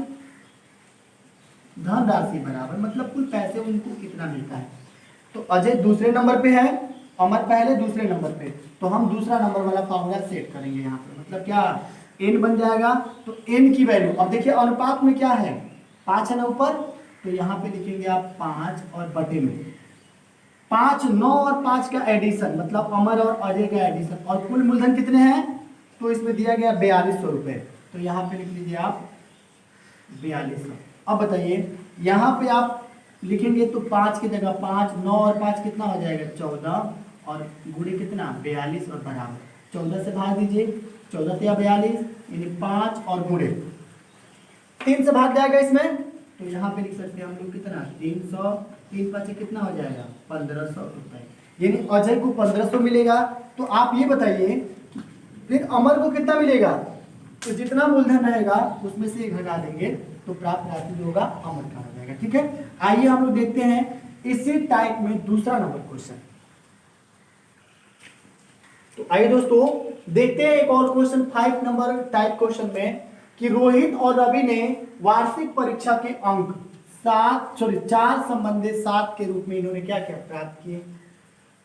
[SPEAKER 2] धनराशि बराबर, मतलब कुल पैसे उनको कितना मिलता है। तो अजय दूसरे नंबर पे है, अमर पहले दूसरे नंबर पे, तो हम दूसरा नंबर वाला फॉर्मूला सेट करेंगे यहाँ पे। मतलब क्या n बन जाएगा, तो n की वैल्यू, अब देखिए अनुपात में क्या है 5 है ना ऊपर, तो यहाँ पे लिखेंगे आप 5 और बटे में 5, 9 और 5 का एडिशन, मतलब अमर और अजय का एडिशन, और कुल मूलधन कितने हैं, तो इसमें दिया गया 4200 रुपये, तो यहाँ पे लिख लीजिए आप 4200। अब बताइए यहाँ पे आप लिखेंगे तो 5 की जगह 5, 9 और 5 कितना हो जाएगा 14, और गुणे कितना 42 और बराबर 14 से भाग दीजिए, 14 से 42 यानी 5 और गुणे 3 से भाग जाएगा इसमें, तो यहाँ पे लिख सकते हैं हम लोग कितना 300, 3 5 कितना हो जाएगा 1500 रुपये, यानी अजय को 1500 मिलेगा। तो आप ये बताइए फिर अमर को कितना मिलेगा, तो जितना मूलधन रहेगा उसमें से घटा देंगे तो प्राप्त राशि जो होगा अमर का हो जाएगा। ठीक है, आइए हम लोग देखते हैं इसी टाइप में दूसरा नंबर क्वेश्चन। तो आइए दोस्तों देखते हैं एक और क्वेश्चन 5 नंबर टाइप क्वेश्चन में कि रोहित और रवि ने वार्षिक परीक्षा के अंक 4 संबंधित 7 के रूप में इन्होंने क्या क्या प्राप्त किए।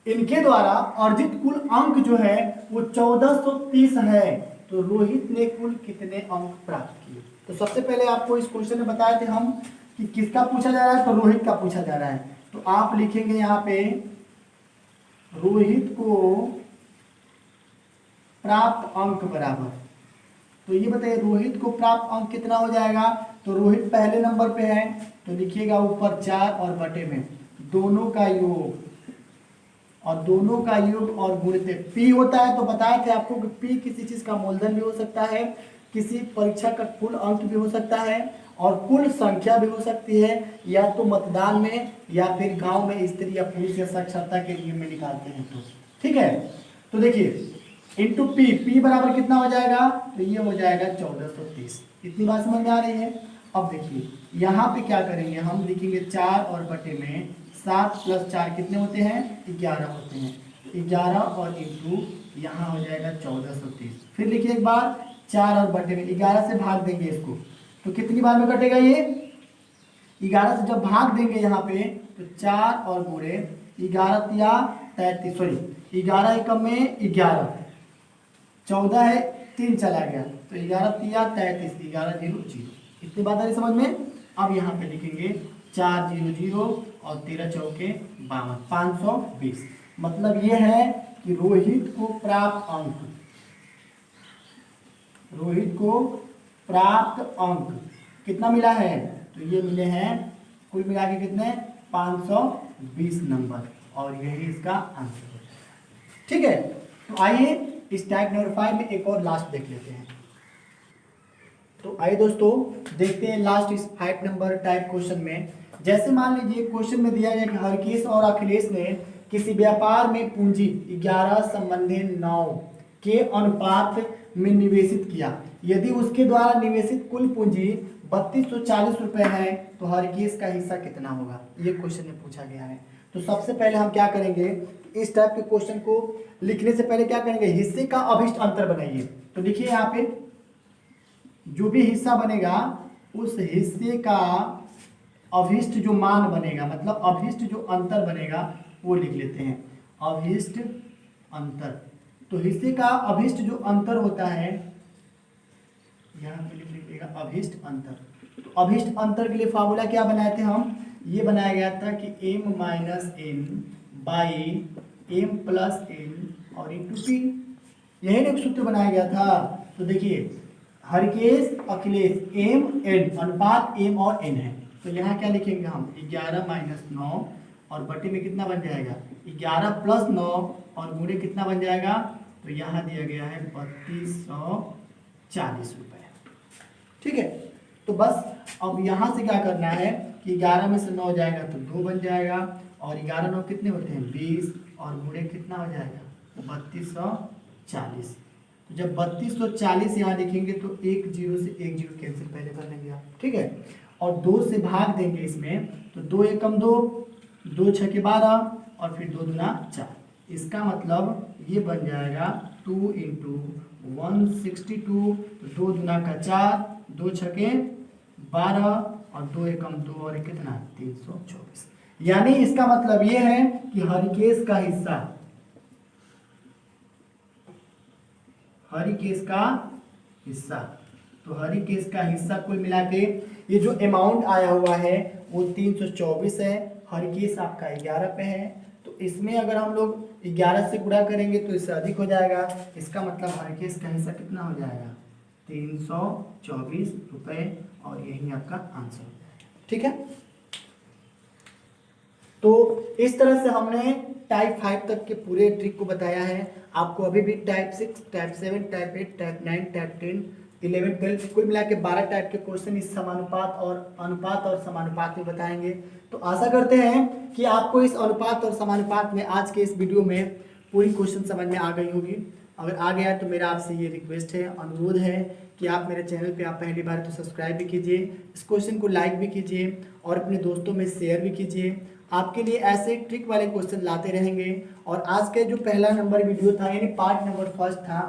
[SPEAKER 2] इनके द्वारा अर्जित कुल अंक जो है वो 1430 है, तो रोहित ने कुल कितने अंक प्राप्त किए। तो सबसे पहले आपको इस क्वेश्चन में बताए थे हम कि किसका पूछा जा रहा है, तो रोहित का पूछा जा रहा है। तो आप लिखेंगे यहाँ पे रोहित को प्राप्त अंक बराबर, तो ये बताइए रोहित को प्राप्त अंक कितना हो जाएगा, तो रोहित पहले नंबर पे है, तो लिखिएगा ऊपर 4 और बटे में दोनों का योग, और दोनों का योग और गुणित p होता है। तो बताए थे आपको कि p किसी चीज का मूलधन भी हो सकता है, किसी परीक्षा का कुल अंक भी हो सकता है, और कुल संख्या भी हो सकती है, या तो मतदान में या फिर गांव में स्त्री या पुरुष या साक्षरता के लिए में निकालते हैं। तो ठीक है, तो देखिए इंटू p बराबर कितना हो जाएगा, तो ये हो जाएगा 1430। इतनी बात समझ में आ रही है। अब देखिए यहाँ पे क्या करेंगे, हम लिखेंगे 4 और बटे में 7 + 4 कितने होते हैं 11 होते हैं, 11 और इंटू यहाँ हो जाएगा 1430। फिर लिखिए एक बार 4 और बटे में 11 से भाग देंगे इसको, तो कितनी बार में कटेगा ये 11 से जब भाग देंगे यहाँ पे, तो 4 और गुणे 11 तिया 33, सॉरी 11 एकम में 11, 14 है 3 चला गया, तो 11 तिया 33, 11 0 0। इतनी बात आ रही समझ में। अब यहाँ पे लिखेंगे 4 0 0 और 13 चौके 52, 520। मतलब ये है कि रोहित को प्राप्त अंक कितना मिला है, तो ये मिले हैं कुल मिला के कितने 520 नंबर, और यही इसका आंसर है। ठीक है, तो आइए इस टाइप नंबर 5 में एक और लास्ट देख लेते हैं। तो आइए दोस्तों देखते हैं लास्ट इस 5 नंबर टाइप क्वेश्चन में। जैसे मान लीजिए क्वेश्चन में दिया गया कि हरकेश और अखिलेश ने किसी व्यापार में पूंजी 11 संबंधित 9 के अनुपात में निवेशित किया। यदि उसके द्वारा निवेशित कुल पूंजी 3240 रुपए है, तो हरकेश का हिस्सा कितना होगा, ये क्वेश्चन में पूछा गया है। तो सबसे पहले हम क्या करेंगे, इस टाइप के क्वेश्चन को लिखने से पहले क्या करेंगे, हिस्से का अभिष्ट अंतर बनाइए। तो देखिए यहाँ पे जो भी हिस्सा बनेगा उस हिस्से का अभिष्ट जो मान बनेगा, मतलब अभिष्ट जो अंतर बनेगा वो लिख लेते हैं अभिष्ट अंतर। तो हिस्से का अभिष्ट जो अंतर होता है यहाँ पे लिख लीजिएगा अभिष्ट अंतर। तो अभिष्ट अंतर के लिए फार्मूला क्या बनाए थे हम, ये बनाया गया था कि m - n by m + n और इंटू p, यही एक सूत्र बनाया गया था। तो देखिए हरकेश अखिलेश m n अनुपात m और n है, तो यहाँ क्या लिखेंगे हम 11 - 9 और बटे में कितना बन जाएगा 11 + 9 और गुणे कितना बन जाएगा, तो यहाँ दिया गया है 3240 रुपये। ठीक है, तो बस अब यहाँ से क्या करना है कि 11 में से 9 जाएगा तो 2 बन जाएगा, और 11 9 कितने होते हैं 20, और गुणे कितना हो जाएगा 3240। तो जब 3240 यहाँ लिखेंगे तो एक जीरो से एक जीरो कैंसिल पहले कर लेंगे आप, ठीक है। और 2 से भाग देंगे इसमें, तो 2 एकम 2, 2 छके 12 और फिर 2 दूना 4। इसका मतलब ये बन जाएगा 2 इंटू 162, तो 2 दूना का 4, 2 छके 12 और 2 एकम 2 और एक कितना 324। यानी इसका मतलब ये है कि हरिकेश का हिस्सा, हरिकेश का हिस्सा, तो हरिकेश का हिस्सा कुल मिला के ये जो अमाउंट आया हुआ है वो 324 है। हरिकेश आपका 11 पे है, तो इसमें अगर हम लोग 11 से गुणा करेंगे तो इससे अधिक हो जाएगा। इसका मतलब हरिकेश का हिस्सा कितना हो जाएगा 324 रुपये, और यही आपका आंसर हो जाएगा, ठीक है। तो इस तरह से हमने टाइप 5 तक के पूरे ट्रिक को बताया है। आपको अभी भी type 6, type 7, type 8, type 9, type 10, 11, 12 कुल मिला के 12 टाइप के क्वेश्चन इस समानुपात और समानुपात में बताएंगे। तो आशा करते हैं कि आपको इस अनुपात और समानुपात में आज के इस वीडियो में पूरी क्वेश्चन समझ में आ गई होगी। अगर आ गया तो मेरा आपसे ये रिक्वेस्ट है, अनुरोध है कि आप मेरे चैनल पे आप पहली बार तो सब्सक्राइब भी कीजिए, इस क्वेश्चन को लाइक भी कीजिए और अपने दोस्तों में शेयर भी कीजिए। आपके लिए ऐसे ट्रिक वाले क्वेश्चन लाते रहेंगे। और आज के जो पहला नंबर वीडियो था यानी पार्ट नंबर 1 था,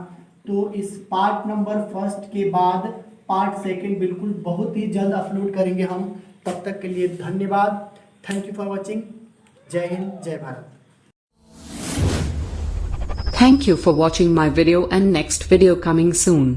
[SPEAKER 2] तो इस पार्ट नंबर 1 के बाद पार्ट 2 बिल्कुल बहुत ही जल्द अपलोड करेंगे हम। तब तक के लिए धन्यवाद। Thank you for watching. जय हिंद, जय Bharat.
[SPEAKER 1] Thank you for watching my video, and next video coming soon.